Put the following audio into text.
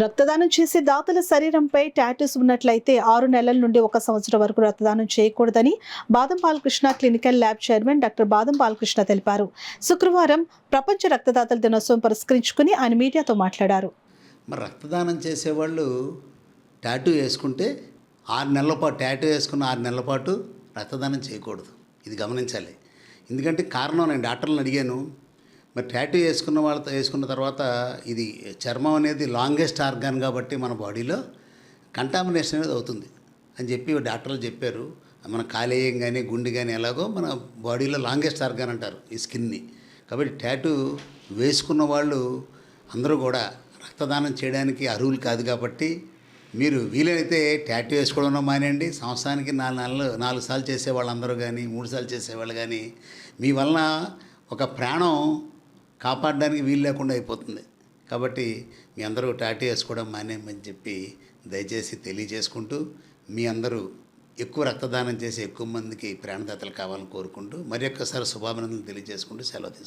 రక్తదానం చేసే దాతల శరీరంపై టాటూస్ ఉన్నట్లయితే 6 నెలల నుండి 1 సంవత్సరం వరకు రక్తదానం చేయకూడదని బాదం Balakrishna clinical lab chairman doctor బాదం బాలకృష్ణ తెలిపారు. శుక్రవారం ప్రపంచ రక్తదాతల దినోత్సవం పురస్కరించుకుని ఆయన మీడియాతో మాట్లాడారు. మరి రక్తదానం చేసేవాళ్ళు టాటూ వేసుకుంటే 6 నెలల పాటు టాటూ వేసుకున్న 6 నెలల పాటు రక్తదానం చేయకూడదు. ఇది గమనించాలి. ఎందుకంటే కారణం నేను డాక్టర్లను అడిగాను. మరి టాటూ వేసుకున్న తర్వాత ఇది చర్మం అనేది లాంగెస్ట్ ఆర్గాన్ కాబట్టి మన బాడీలో కంటామినేషన్ అనేది అవుతుంది అని చెప్పి డాక్టర్లు చెప్పారు. మన కాలేయం కానీ గుండె కానీ ఎలాగో మన బాడీలో లాంగెస్ట్ ఆర్గాన్ అంటారు ఈ స్కిన్ని. కాబట్టి టాటూ వేసుకున్న వాళ్ళు అందరూ కూడా రక్తదానం చేయడానికి అర్హులు కాదు. కాబట్టి మీరు వీలైతే టాటూ వేసుకోవడం మానేయండి. సంవత్సరానికి 4 సార్లు చేసే వాళ్ళందరూ కానీ 3 సార్లు చేసేవాళ్ళు కానీ మీ వలన ఒక ప్రాణం కాపాడడానికి వీలు లేకుండా అయిపోతుంది. కాబట్టి మీ అందరూ టాటూ వేసుకోవడం మానేయమని చెప్పి దయచేసి తెలియజేసుకుంటూ మీ అందరూ ఎక్కువ రక్తదానం చేసి ఎక్కువ మందికి ప్రాణదాతలు కావాలని కోరుకుంటూ మరి ఒక్కసారి శుభాభినందనలు తెలియజేసుకుంటూ సెలవు తీసుకుంటాను.